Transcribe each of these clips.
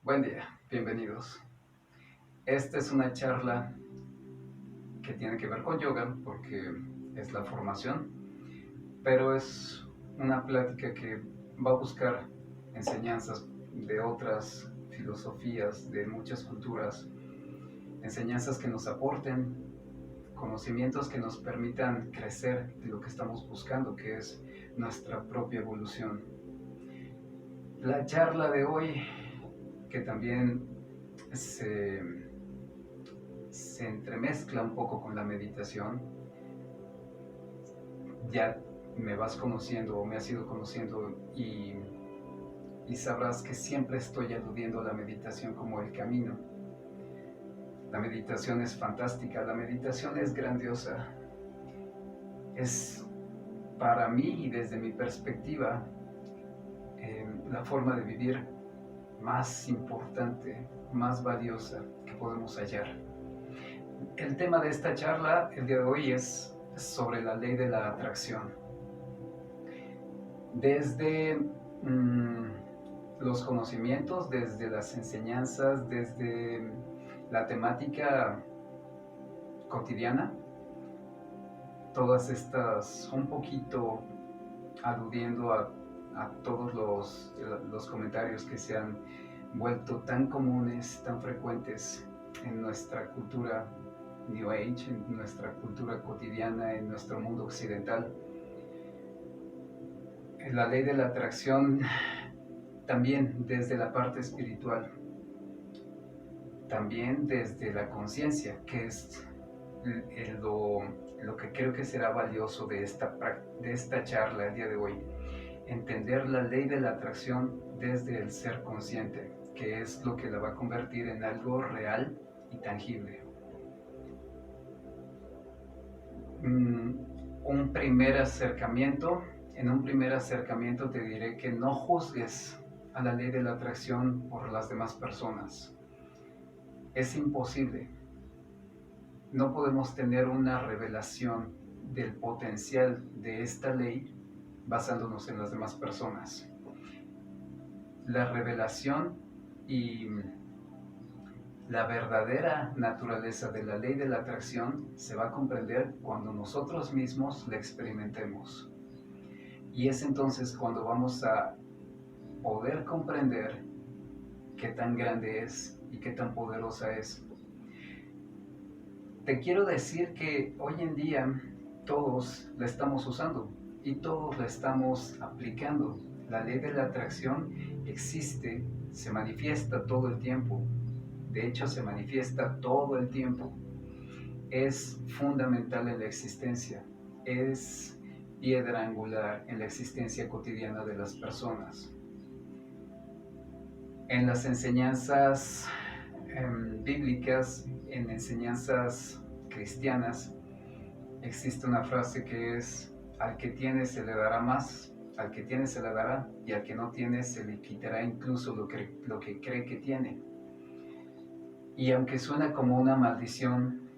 Buen día, bienvenidos. Esta es una charla que tiene que ver con yoga porque es la formación, pero es una plática que va a buscar enseñanzas de otras filosofías, de muchas culturas, enseñanzas que nos aporten conocimientos que nos permitan crecer de lo que estamos buscando, que es nuestra propia evolución. La charla de hoy, que también se se entremezcla un poco con la meditación. Ya me vas conociendo o me has ido conociendo y sabrás que siempre estoy aludiendo a la meditación como el camino. La meditación es fantástica, la meditación es grandiosa. Es para mí y desde mi perspectiva la forma de vivir más importante, más valiosa que podemos hallar. El tema de esta charla el día de hoy es sobre la ley de la atracción. Desde los conocimientos, desde las enseñanzas, desde la temática cotidiana, todas estas un poquito aludiendo a todos los comentarios que se han vuelto tan comunes, tan frecuentes en nuestra cultura New Age, en nuestra cultura cotidiana, en nuestro mundo occidental. La ley de la atracción también desde la parte espiritual, también desde la conciencia, que es lo que creo que será valioso de esta charla el día de hoy. Entender la ley de la atracción desde el ser consciente, que es lo que la va a convertir en algo real y tangible. Un primer acercamiento, en un primer acercamiento te diré que no juzgues a la ley de la atracción por las demás personas. Es imposible. No podemos tener una revelación del potencial de esta ley basándonos en las demás personas. La revelación y la verdadera naturaleza de la ley de la atracción se va a comprender cuando nosotros mismos la experimentemos. Y es entonces cuando vamos a poder comprender qué tan grande es y qué tan poderosa es. Te quiero decir que hoy en día todos la estamos usando y todos la estamos aplicando. La ley de la atracción existe, se manifiesta todo el tiempo. De hecho, se manifiesta todo el tiempo. Es fundamental en la existencia. Es piedra angular en la existencia cotidiana de las personas. En las enseñanzas bíblicas, en enseñanzas cristianas, existe una frase que es: al que tiene se le dará más, al que tiene se le dará, y al que no tiene se le quitará incluso lo que cree que tiene. Y aunque suena como una maldición,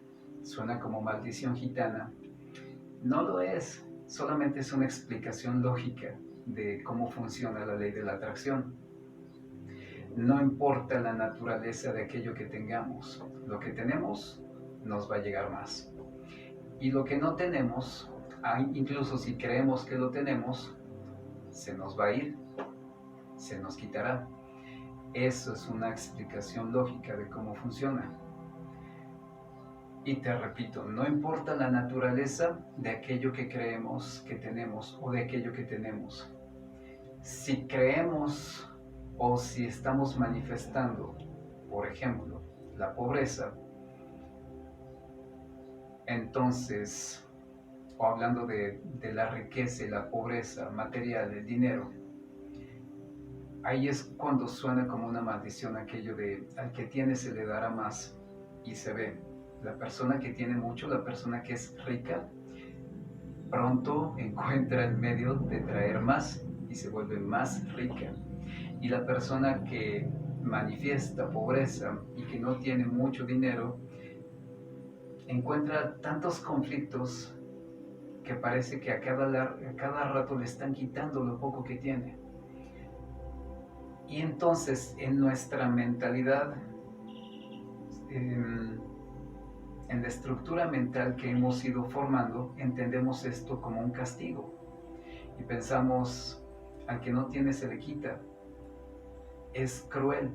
suena como maldición gitana, no lo es, solamente es una explicación lógica de cómo funciona la ley de la atracción. No importa la naturaleza de aquello que tengamos, lo que tenemos nos va a llegar más. Y lo que no tenemos, incluso si creemos que lo tenemos, se nos va a ir, se nos quitará. Eso es una explicación lógica de cómo funciona. Y te repito, no importa la naturaleza de aquello que creemos que tenemos o de aquello que tenemos. Si creemos o si estamos manifestando, por ejemplo, la pobreza, entonces, o hablando de la riqueza y la pobreza material, el dinero, ahí es cuando suena como una maldición aquello de al que tiene se le dará más. Y se ve, la persona que tiene mucho, la persona que es rica, pronto encuentra el medio de traer más y se vuelve más rica. Y la persona que manifiesta pobreza y que no tiene mucho dinero, encuentra tantos conflictos que parece que a cada rato le están quitando lo poco que tiene. Y entonces en nuestra mentalidad, en la estructura mental que hemos ido formando, entendemos esto como un castigo. Y pensamos, al que no tiene se le quita. Es cruel.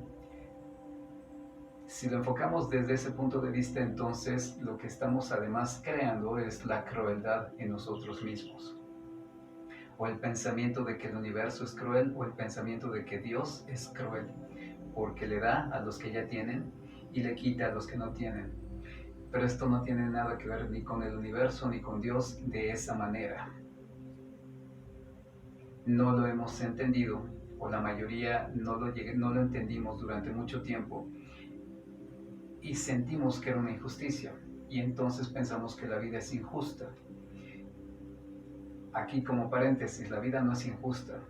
Si lo enfocamos desde ese punto de vista, entonces lo que estamos además creando es la crueldad en nosotros mismos. O el pensamiento de que el universo es cruel, o el pensamiento de que Dios es cruel, porque le da a los que ya tienen y le quita a los que no tienen. Pero esto no tiene nada que ver ni con el universo ni con Dios de esa manera. No lo hemos entendido, o la mayoría no lo entendimos durante mucho tiempo, y sentimos que era una injusticia, y entonces pensamos que la vida es injusta. Aquí como paréntesis, la vida no es injusta.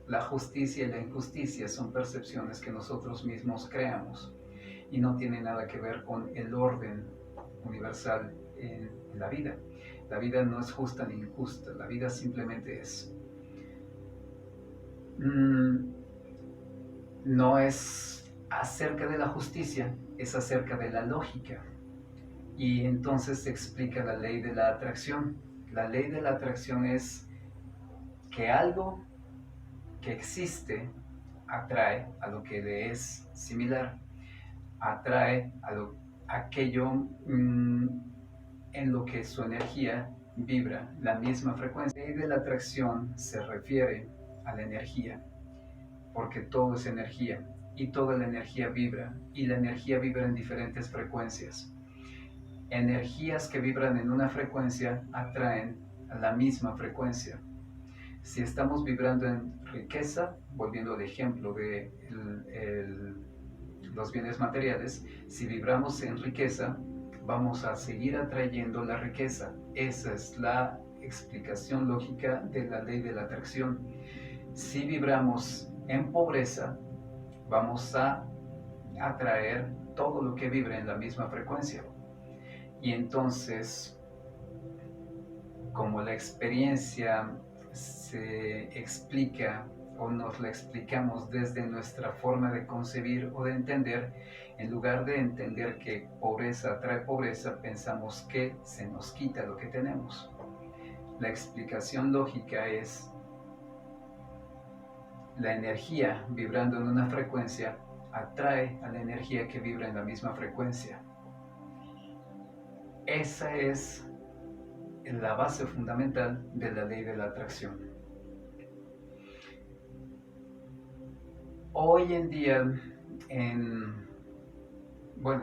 La justicia y la injusticia son percepciones que nosotros mismos creamos y no tiene nada que ver con el orden universal en la vida. La vida no es justa ni injusta, la vida simplemente es. No es acerca de la justicia, es acerca de la lógica. Y entonces se explica la ley de la atracción. La ley de la atracción es que algo que existe atrae a lo que le es similar, atrae a aquello en lo que su energía vibra la misma frecuencia. La ley de la atracción se refiere a la energía, porque todo es energía y toda la energía vibra, y la energía vibra en diferentes frecuencias. Energías que vibran en una frecuencia atraen a la misma frecuencia. Si estamos vibrando en riqueza, volviendo al ejemplo de los bienes materiales, si vibramos en riqueza, vamos a seguir atrayendo la riqueza. Esa es la explicación lógica de la ley de la atracción. Si vibramos en pobreza, vamos a atraer todo lo que vibre en la misma frecuencia. Y entonces, como la experiencia se explica o nos la explicamos desde nuestra forma de concebir o de entender, en lugar de entender que pobreza atrae pobreza, pensamos que se nos quita lo que tenemos. La explicación lógica es la energía vibrando en una frecuencia atrae a la energía que vibra en la misma frecuencia. Esa es la base fundamental de la ley de la atracción. Hoy en día, y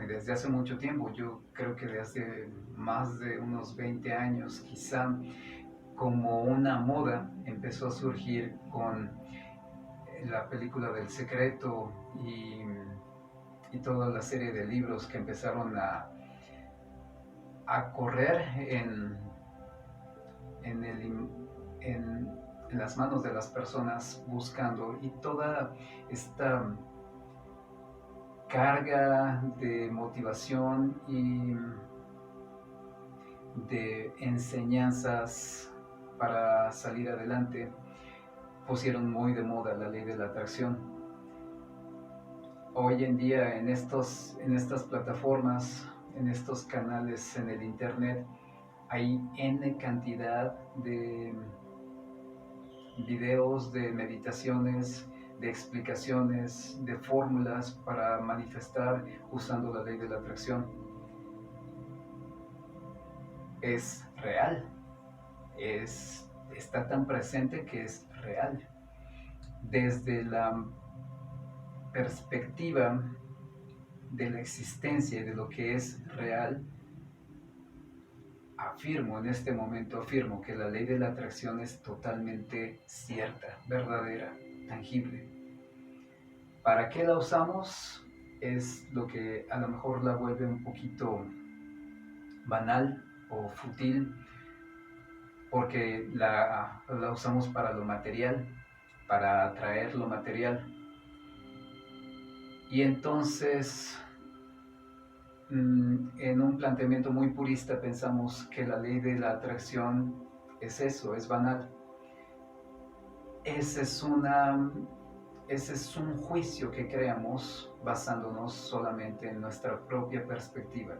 desde hace mucho tiempo, yo creo que desde más de unos 20 años quizá, como una moda empezó a surgir con la película del Secreto y toda la serie de libros que empezaron a correr en las manos de las personas buscando, y toda esta carga de motivación y de enseñanzas para salir adelante pusieron muy de moda la ley de la atracción. Hoy en día en estas plataformas, en estos canales en el internet, hay N cantidad de videos, de meditaciones, de explicaciones, de fórmulas para manifestar usando la ley de la atracción. Es real, está tan presente que es real. Desde la perspectiva de la existencia y de lo que es real, en este momento afirmo que la ley de la atracción es totalmente cierta, verdadera, tangible. ¿Para qué la usamos? Es lo que a lo mejor la vuelve un poquito banal o fútil, porque la usamos para lo material, para atraer lo material. Y entonces, en un planteamiento muy purista, pensamos que la ley de la atracción es eso, es banal. Esa es una ese es un juicio que creamos basándonos solamente en nuestra propia perspectiva.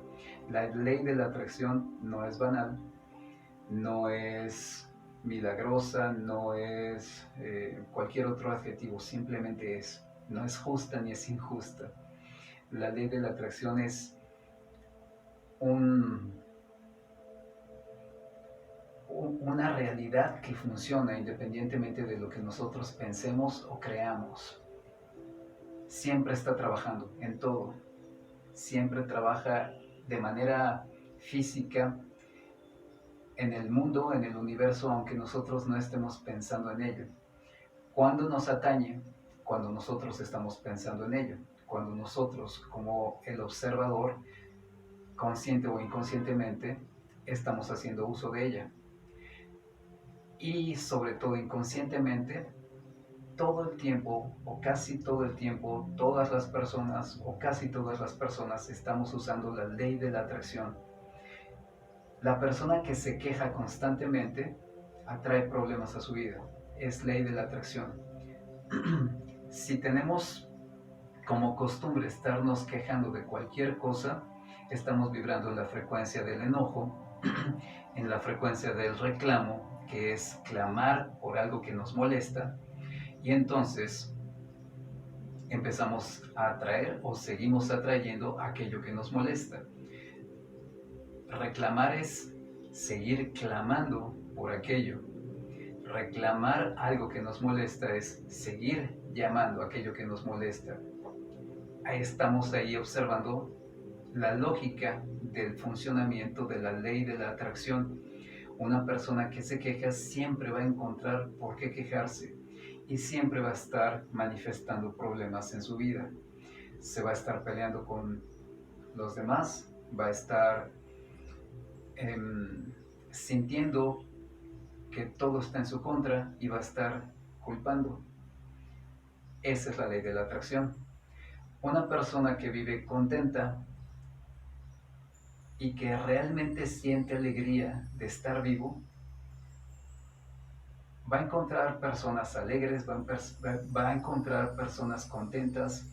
La ley de la atracción no es banal, no es milagrosa, no es cualquier otro adjetivo, simplemente es. No es justa ni es injusta. La ley de la atracción es una realidad que funciona independientemente de lo que nosotros pensemos o creamos. Siempre está trabajando en todo. Siempre trabaja de manera física en el mundo, en el universo, aunque nosotros no estemos pensando en ello. ¿Cuándo nos atañe? Cuando nosotros estamos pensando en ello. Cuando nosotros, como el observador, consciente o inconscientemente, estamos haciendo uso de ella. Y sobre todo inconscientemente, todo el tiempo o casi todo el tiempo, todas las personas o casi todas las personas estamos usando la ley de la atracción. La persona que se queja constantemente atrae problemas a su vida. Es ley de la atracción. Si tenemos como costumbre estarnos quejando de cualquier cosa, estamos vibrando en la frecuencia del enojo, en la frecuencia del reclamo, que es clamar por algo que nos molesta, y entonces empezamos a atraer o seguimos atrayendo aquello que nos molesta. Reclamar es seguir clamando por aquello. Reclamar algo que nos molesta es seguir llamando aquello que nos molesta. Ahí estamos ahí observando la lógica del funcionamiento de la ley de la atracción. Una persona que se queja siempre va a encontrar por qué quejarse y siempre va a estar manifestando problemas en su vida. Se va a estar peleando con los demás, va a estar sintiendo que todo está en su contra y va a estar culpando. Esa es la ley de la atracción. Una persona que vive contenta y que realmente siente alegría de estar vivo, va a encontrar personas alegres, va a encontrar personas contentas,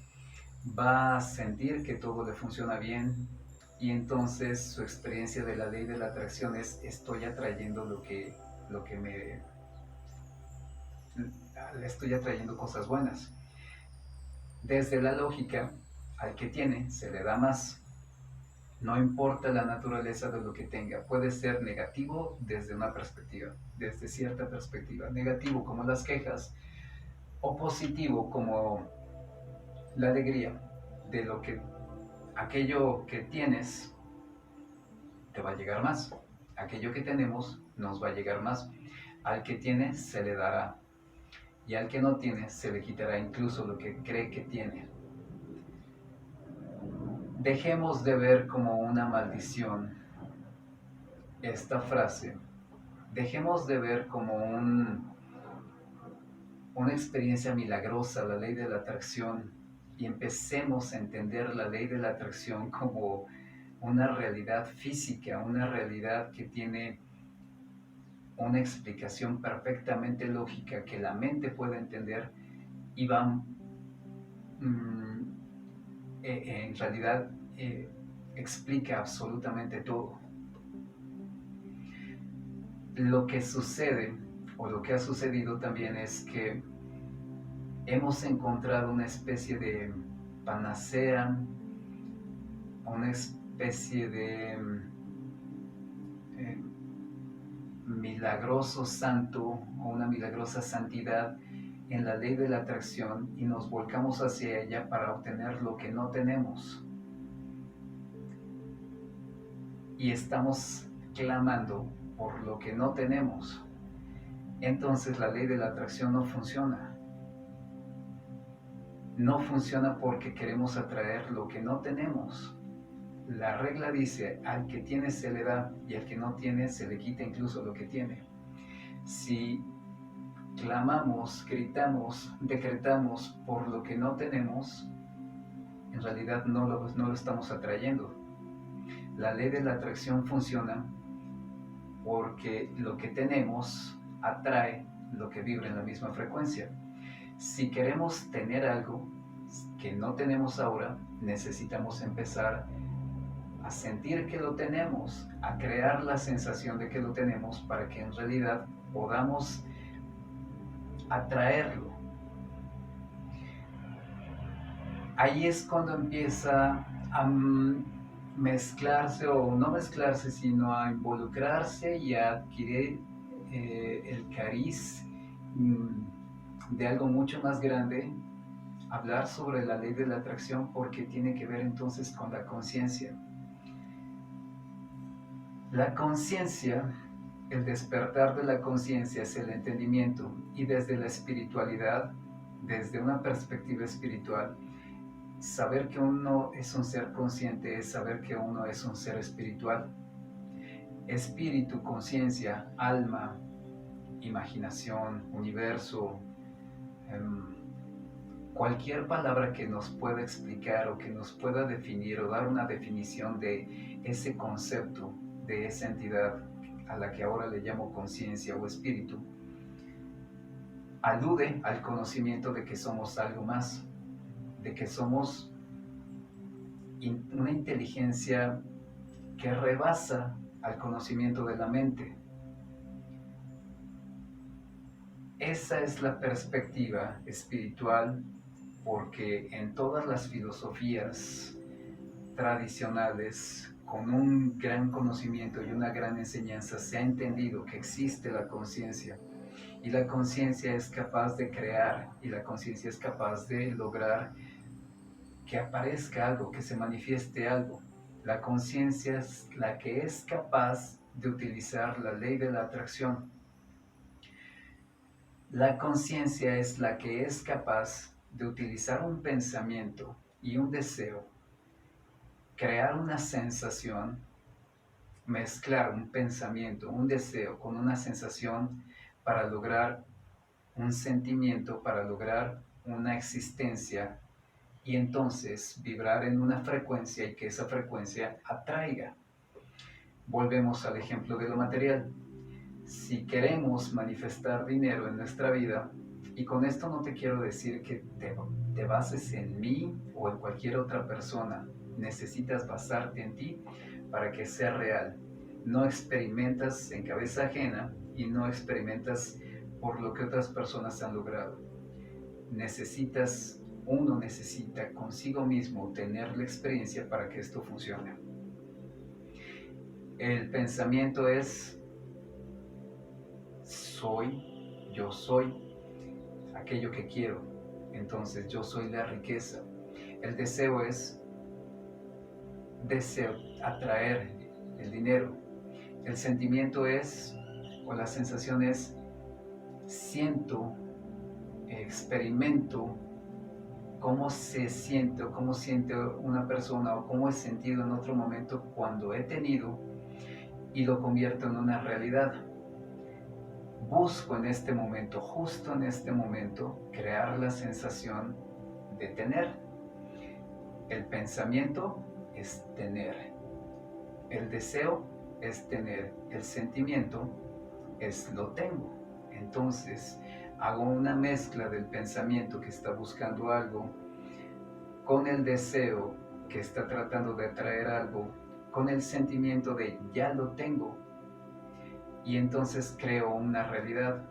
va a sentir que todo le funciona bien y entonces su experiencia de la ley de la atracción es: estoy atrayendo le estoy atrayendo cosas buenas. Desde la lógica, al que tiene se le da más. No importa la naturaleza de lo que tenga, puede ser negativo desde una perspectiva, desde cierta perspectiva, negativo como las quejas, o positivo como la alegría de lo que aquello que tienes te va a llegar más, aquello que tenemos nos va a llegar más. Al que tiene se le dará y al que no tiene se le quitará incluso lo que cree que tiene. Dejemos de ver como una maldición esta frase. Dejemos de ver como una experiencia milagrosa la ley de la atracción y empecemos a entender la ley de la atracción como una realidad física, una realidad que tiene una explicación perfectamente lógica que la mente puede entender y va en realidad explica absolutamente todo. Lo que sucede o lo que ha sucedido también es que hemos encontrado una especie de panacea, una especie de milagroso santo o una milagrosa santidad en la ley de la atracción y nos volcamos hacia ella para obtener lo que no tenemos. Y estamos clamando por lo que no tenemos. Entonces la ley de la atracción no funciona. No funciona porque queremos atraer lo que no tenemos. La regla dice: al que tiene se le da y al que no tiene se le quita incluso lo que tiene. Si clamamos, gritamos, decretamos por lo que no tenemos, en realidad no lo estamos atrayendo. La ley de la atracción funciona porque lo que tenemos atrae lo que vibra en la misma frecuencia. Si queremos tener algo que no tenemos ahora, necesitamos empezar a sentir que lo tenemos, a crear la sensación de que lo tenemos para que en realidad podamos atraerlo. Ahí es cuando empieza a mezclarse, o no mezclarse, sino a involucrarse y a adquirir el cariz de algo mucho más grande, hablar sobre la ley de la atracción, porque tiene que ver entonces con la conciencia. La conciencia, el despertar de la conciencia es el entendimiento, y desde la espiritualidad, desde una perspectiva espiritual, saber que uno es un ser consciente es saber que uno es un ser espiritual. Espíritu, conciencia, alma, imaginación, universo, cualquier palabra que nos pueda explicar o que nos pueda definir o dar una definición de ese concepto, de esa entidad a la que ahora le llamo conciencia o espíritu, alude al conocimiento de que somos algo más, de que somos una inteligencia que rebasa al conocimiento de la mente. Esa es la perspectiva espiritual, porque en todas las filosofías tradicionales, con un gran conocimiento y una gran enseñanza, se ha entendido que existe la conciencia, y la conciencia es capaz de crear, y la conciencia es capaz de lograr que aparezca algo, que se manifieste algo. La conciencia es la que es capaz de utilizar la ley de la atracción. La conciencia es la que es capaz de utilizar un pensamiento y un deseo, crear una sensación, mezclar un pensamiento, un deseo con una sensación para lograr un sentimiento, para lograr una existencia, y entonces vibrar en una frecuencia y que esa frecuencia atraiga. Volvemos al ejemplo de lo material. Si queremos manifestar dinero en nuestra vida, y con esto no te quiero decir que te bases en mí o en cualquier otra persona, necesitas basarte en ti para que sea real. No experimentas en cabeza ajena y no experimentas por lo que otras personas han logrado. Uno necesita consigo mismo tener la experiencia para que esto funcione. El pensamiento es yo soy aquello que quiero, entonces yo soy la riqueza. El deseo es deseo atraer el dinero. El sentimiento es, o la sensación es, siento, experimento cómo se siente o cómo siente una persona o cómo he sentido en otro momento cuando he tenido, y lo convierto en una realidad. Busco en este momento, justo en este momento, crear la sensación de tener. El pensamiento es tener. El deseo es tener. El sentimiento es lo tengo. Entonces, hago una mezcla del pensamiento que está buscando algo con el deseo que está tratando de atraer algo, con el sentimiento de ya lo tengo, y entonces creo una realidad.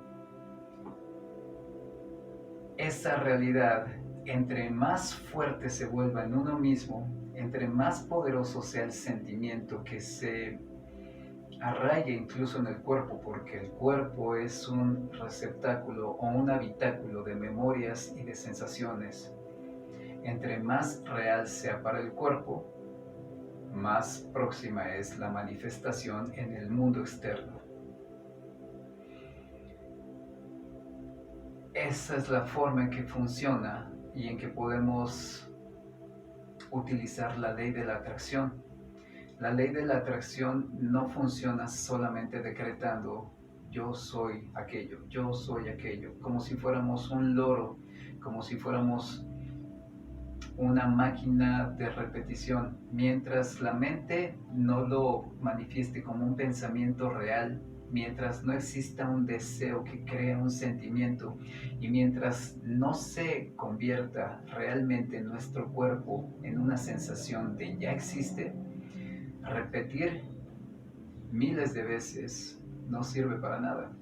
Esa realidad, entre más fuerte se vuelva en uno mismo, entre más poderoso sea el sentimiento que se arraiga incluso en el cuerpo, porque el cuerpo es un receptáculo o un habitáculo de memorias y de sensaciones. Entre más real sea para el cuerpo, más próxima es la manifestación en el mundo externo. Esa es la forma en que funciona y en que podemos utilizar la ley de la atracción. La ley de la atracción no funciona solamente decretando yo soy aquello, como si fuéramos un loro, como si fuéramos una máquina de repetición. Mientras la mente no lo manifieste como un pensamiento real, mientras no exista un deseo que crea un sentimiento y mientras no se convierta realmente nuestro cuerpo en una sensación de ya existe, repetir miles de veces no sirve para nada.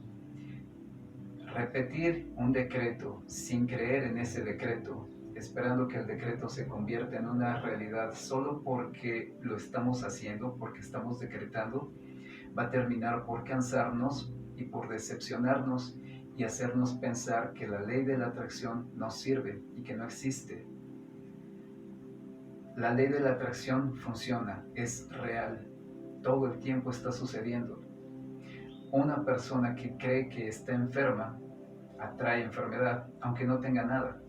Repetir un decreto sin creer en ese decreto, esperando que el decreto se convierta en una realidad solo porque lo estamos haciendo, porque estamos decretando, va a terminar por cansarnos y por decepcionarnos y hacernos pensar que la ley de la atracción no sirve y que no existe. La ley de la atracción funciona, es real, todo el tiempo está sucediendo. Una persona que cree que está enferma atrae enfermedad, aunque no tenga nada.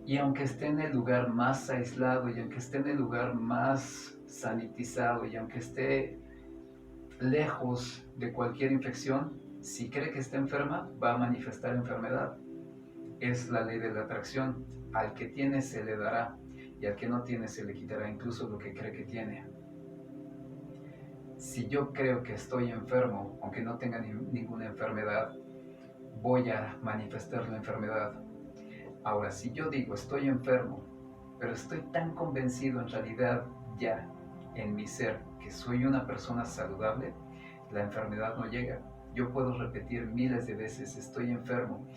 Y aunque esté en el lugar más aislado, y aunque esté en el lugar más sanitizado, y aunque esté lejos de cualquier infección, si cree que está enferma, va a manifestar enfermedad. Es la ley de la atracción. Al que tiene se le dará, y al que no tiene se le quitará incluso lo que cree que tiene. Si yo creo que estoy enfermo, aunque no tenga ninguna enfermedad, voy a manifestar la enfermedad. Ahora, si yo digo estoy enfermo, pero estoy tan convencido en realidad ya en mi ser que soy una persona saludable, la enfermedad no llega. Yo puedo repetir miles de veces estoy enfermo,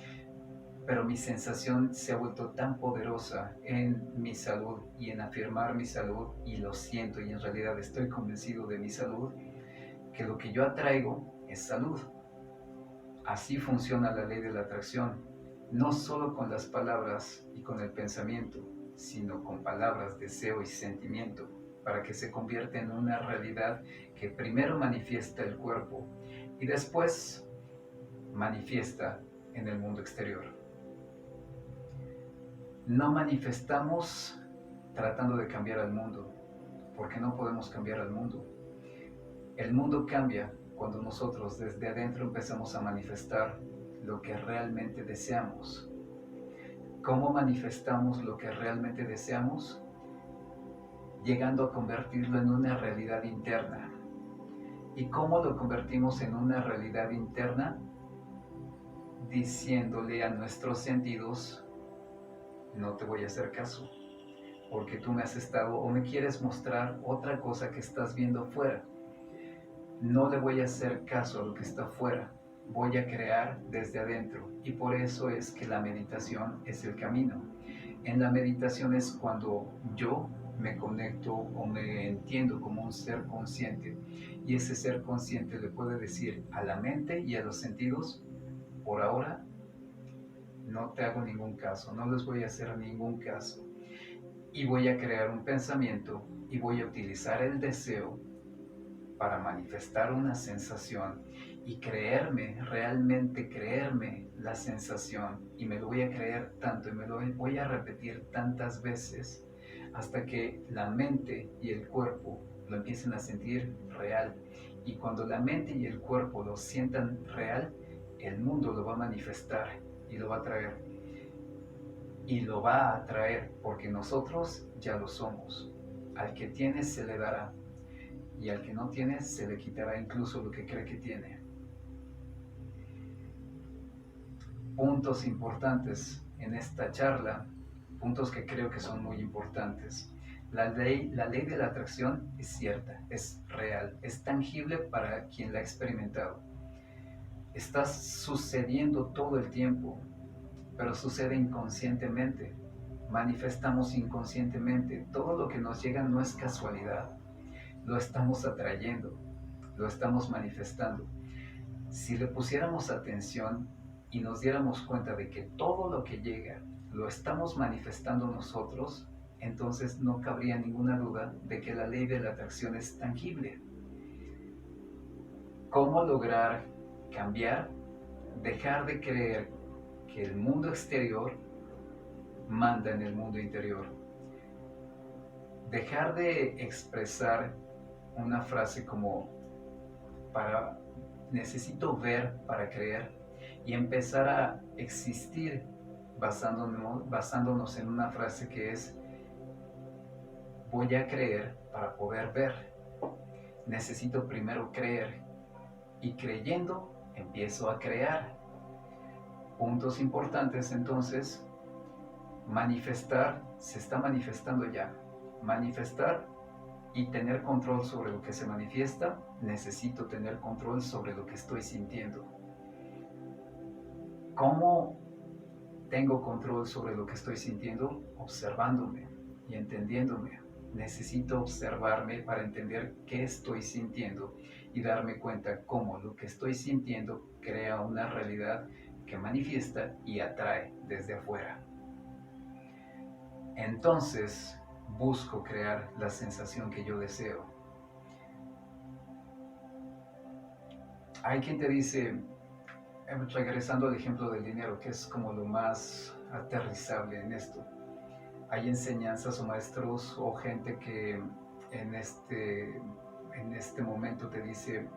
pero mi sensación se ha vuelto tan poderosa en mi salud y en afirmar mi salud, y lo siento y en realidad estoy convencido de mi salud, que lo que yo atraigo es salud. Así funciona la ley de la atracción, no solo con las palabras y con el pensamiento, sino con palabras, deseo y sentimiento, para que se convierta en una realidad que primero manifiesta el cuerpo y después manifiesta en el mundo exterior. No manifestamos tratando de cambiar al mundo, porque no podemos cambiar al mundo. El mundo cambia cuando nosotros desde adentro empezamos a manifestar lo que realmente deseamos. ¿Cómo manifestamos lo que realmente deseamos? Llegando a convertirlo en una realidad interna. ¿Y cómo lo convertimos en una realidad interna? Diciéndole a nuestros sentidos, no te voy a hacer caso, porque tú me has estado o me quieres mostrar otra cosa que estás viendo fuera. No le voy a hacer caso a lo que está fuera, voy a crear desde adentro, y por eso es que la meditación es el camino. En la meditación es cuando yo me conecto o me entiendo como un ser consciente, y ese ser consciente le puede decir a la mente y a los sentidos, por ahora no te hago ningún caso, no les voy a hacer ningún caso, y voy a crear un pensamiento y voy a utilizar el deseo para manifestar una sensación y creerme, realmente creerme la sensación, y me lo voy a creer tanto y me lo voy a repetir tantas veces hasta que la mente y el cuerpo lo empiecen a sentir real. Y cuando la mente y el cuerpo lo sientan real, el mundo lo va a manifestar y lo va a traer. Y lo va a atraer porque nosotros ya lo somos. Al que tiene se le dará, y al que no tiene se le quitará incluso lo que cree que tiene. Puntos importantes en esta charla, puntos que creo que son muy importantes. La ley de la atracción es cierta, es real, es tangible para quien la ha experimentado. Está sucediendo todo el tiempo, pero sucede inconscientemente. Manifestamos inconscientemente. Todo lo que nos llega no es casualidad. Lo estamos atrayendo, lo estamos manifestando. Si le pusiéramos atención y nos diéramos cuenta de que todo lo que llega lo estamos manifestando nosotros, entonces no cabría ninguna duda de que la ley de la atracción es tangible. ¿Cómo lograr cambiar? Dejar de creer que el mundo exterior manda en el mundo interior. Dejar de expresar una frase como necesito ver para creer, y empezar a existir basándonos en una frase que es voy a creer para poder ver. Necesito primero creer, y creyendo empiezo a crear. Puntos importantes entonces: manifestar, se está manifestando ya. Manifestar y tener control sobre lo que se manifiesta, necesito tener control sobre lo que estoy sintiendo. ¿Cómo tengo control sobre lo que estoy sintiendo? Observándome y entendiéndome. Necesito observarme para entender qué estoy sintiendo y darme cuenta cómo lo que estoy sintiendo crea una realidad que manifiesta y atrae desde afuera. Entonces busco crear la sensación que yo deseo. Hay quien te dice, regresando al ejemplo del dinero, que es como lo más aterrizable en esto. Hay enseñanzas o maestros o gente que en este momento te dice,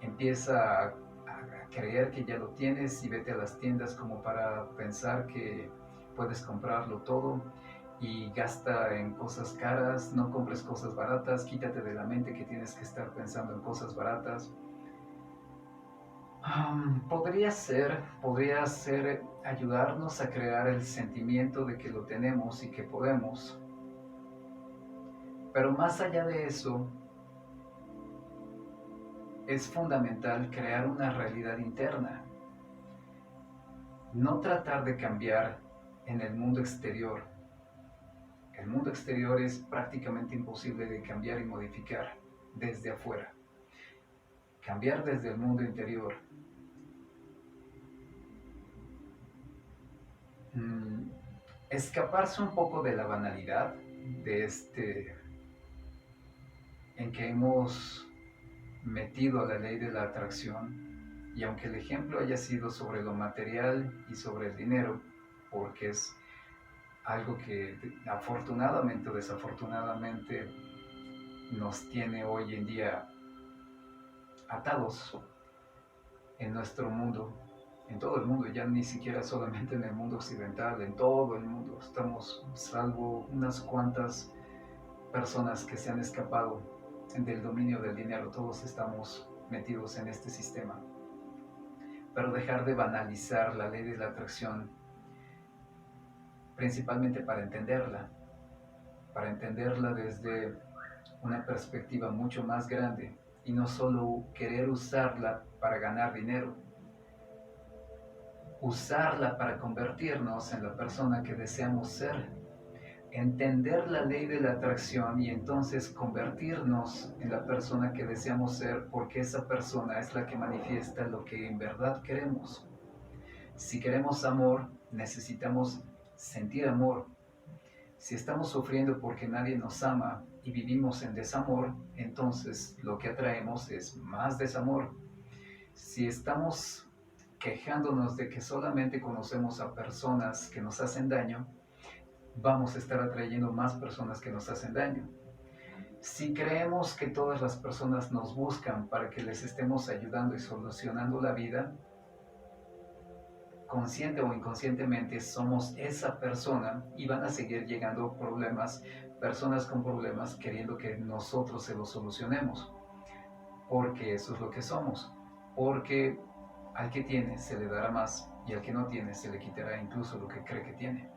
empieza a creer que ya lo tienes y vete a las tiendas como para pensar que puedes comprarlo todo y gasta en cosas caras, no compres cosas baratas, quítate de la mente que tienes que estar pensando en cosas baratas. Podría ser ayudarnos a crear el sentimiento de que lo tenemos y que podemos, pero más allá de eso, es fundamental crear una realidad interna. No tratar de cambiar en el mundo exterior. El mundo exterior es prácticamente imposible de cambiar y modificar desde afuera. Cambiar desde el mundo interior. Escaparse un poco de la banalidad en que hemos metido a la ley de la atracción, y aunque el ejemplo haya sido sobre lo material y sobre el dinero, porque es algo que afortunadamente o desafortunadamente nos tiene hoy en día atados en nuestro mundo, en todo el mundo, ya ni siquiera solamente en el mundo occidental, en todo el mundo. Estamos, salvo unas cuantas personas que se han escapado del dominio del dinero, todos estamos metidos en este sistema. Pero dejar de banalizar la ley de la atracción, principalmente para entenderla desde una perspectiva mucho más grande y no solo querer usarla para ganar dinero, usarla para convertirnos en la persona que deseamos ser, entender la ley de la atracción y entonces convertirnos en la persona que deseamos ser, porque esa persona es la que manifiesta lo que en verdad queremos. Si queremos amor, necesitamos sentir amor. Si estamos sufriendo porque nadie nos ama y vivimos en desamor, entonces lo que atraemos es más desamor. Si estamos quejándonos de que solamente conocemos a personas que nos hacen daño, vamos a estar atrayendo más personas que nos hacen daño. Si creemos que todas las personas nos buscan para que les estemos ayudando y solucionando la vida, consciente o inconscientemente somos esa persona y van a seguir llegando personas con problemas queriendo que nosotros se los solucionemos, porque eso es lo que somos, porque al que tiene se le dará más y al que no tiene se le quitará incluso lo que cree que tiene.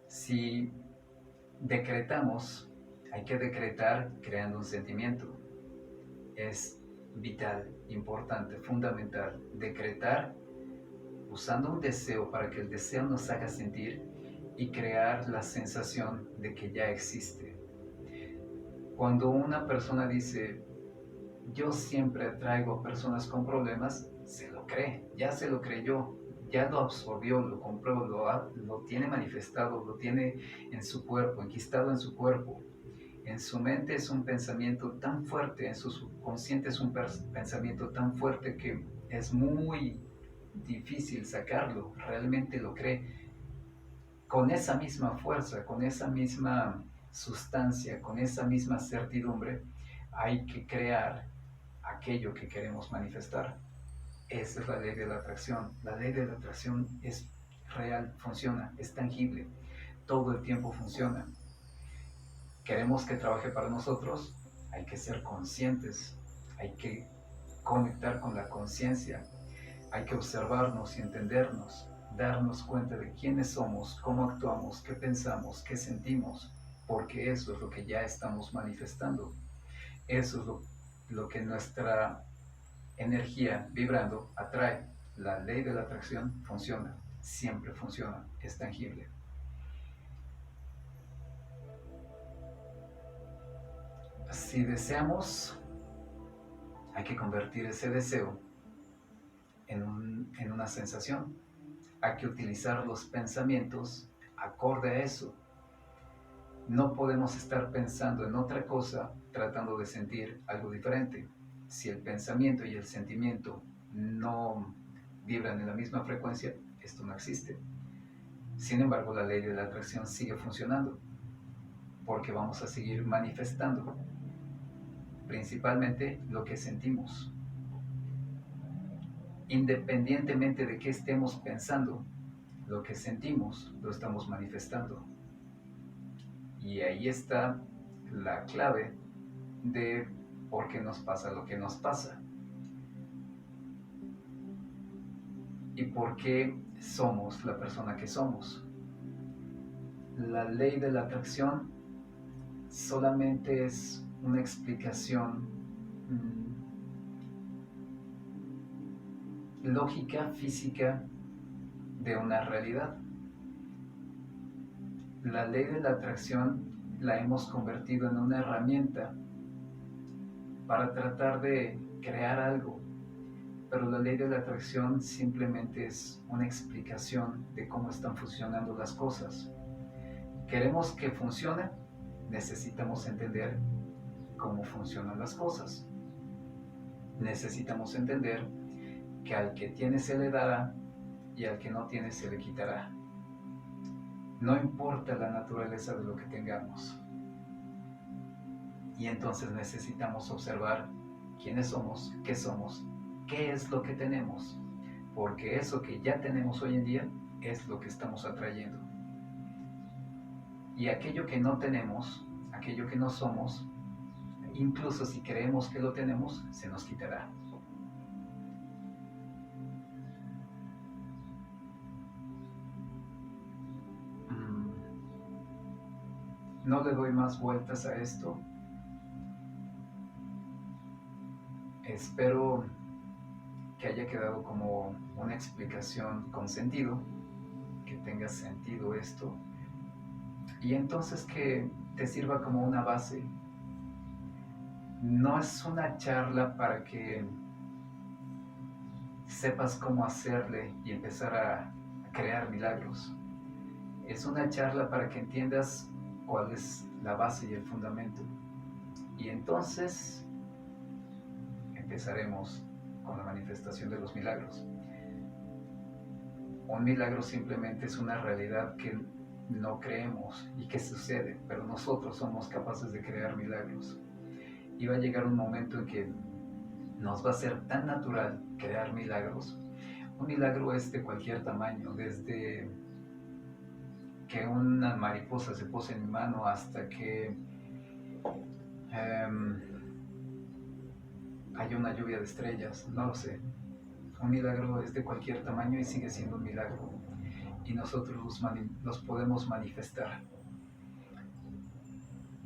Si decretamos, hay que decretar creando un sentimiento. Es vital, importante, fundamental decretar usando un deseo para que el deseo nos haga sentir y crear la sensación de que ya existe. Cuando una persona dice, yo siempre atraigo personas con problemas, se lo cree, ya se lo creyó, ya lo absorbió, lo compró, lo tiene manifestado, lo tiene en su cuerpo, enquistado en su cuerpo. En su mente es un pensamiento tan fuerte, en su subconsciente es un pensamiento tan fuerte que es muy difícil sacarlo, realmente lo cree. Con esa misma fuerza, con esa misma sustancia, con esa misma certidumbre, hay que crear aquello que queremos manifestar. Esa es la ley de la atracción. La ley de la atracción es real, funciona, es tangible, todo el tiempo funciona. Queremos que trabaje para nosotros, hay que ser conscientes, hay que conectar con la conciencia. Hay que observarnos y entendernos, darnos cuenta de quiénes somos, cómo actuamos, qué pensamos, qué sentimos, porque eso es lo que ya estamos manifestando. Eso es lo que nuestra energía vibrando atrae. La ley de la atracción funciona, siempre funciona, es tangible. Si deseamos, hay que convertir ese deseo en una sensación. Hay que utilizar los pensamientos acorde a eso. No podemos estar pensando en otra cosa tratando de sentir algo diferente. Si el pensamiento y el sentimiento no vibran en la misma frecuencia, esto no existe. Sin embargo, la ley de la atracción sigue funcionando porque vamos a seguir manifestando principalmente lo que sentimos. Independientemente de qué estemos pensando, lo que sentimos lo estamos manifestando. Y ahí está la clave de por qué nos pasa lo que nos pasa. Y por qué somos la persona que somos. La ley de la atracción solamente es una explicación lógica, física de una realidad. La ley de la atracción la hemos convertido en una herramienta para tratar de crear algo, pero la ley de la atracción simplemente es una explicación de cómo están funcionando las cosas. ¿Queremos que funcione? Necesitamos entender cómo funcionan las cosas. Necesitamos entender que al que tiene se le dará y al que no tiene se le quitará. No importa la naturaleza de lo que tengamos. Y entonces necesitamos observar quiénes somos, qué es lo que tenemos, porque eso que ya tenemos hoy en día es lo que estamos atrayendo. Y aquello que no tenemos, aquello que no somos, incluso si creemos que lo tenemos, se nos quitará. No le doy más vueltas a esto. Espero que haya quedado como una explicación con sentido, que tenga sentido esto, y entonces que te sirva como una base. No es una charla para que sepas cómo hacerle y empezar a crear milagros. Es una charla para que entiendas cuál es la base y el fundamento. Y entonces empezaremos con la manifestación de los milagros. Un milagro simplemente es una realidad que no creemos y que sucede, pero nosotros somos capaces de crear milagros. Y va a llegar un momento en que nos va a ser tan natural crear milagros. Un milagro es de cualquier tamaño, desde que una mariposa se pose en mi mano hasta que haya una lluvia de estrellas, no lo sé. Un milagro es de cualquier tamaño y sigue siendo un milagro. Y nosotros los podemos manifestar.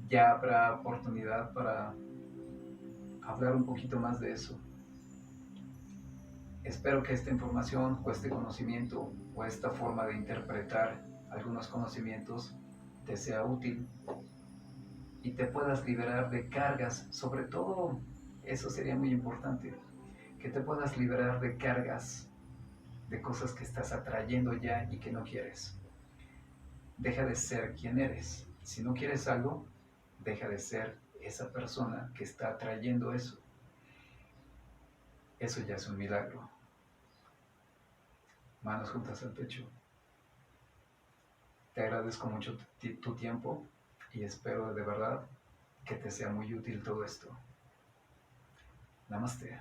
Ya habrá oportunidad para hablar un poquito más de eso. Espero que esta información o este conocimiento o esta forma de interpretar algunos conocimientos te sea útil y te puedas liberar de cargas. Sobre todo, eso sería muy importante, que te puedas liberar de cargas, de cosas que estás atrayendo ya y que no quieres. Deja de ser quien eres. Si no quieres algo, deja de ser esa persona que está atrayendo eso. Eso ya es un milagro. Manos juntas al pecho. Te agradezco mucho tu tiempo y espero de verdad que te sea muy útil todo esto. Namaste.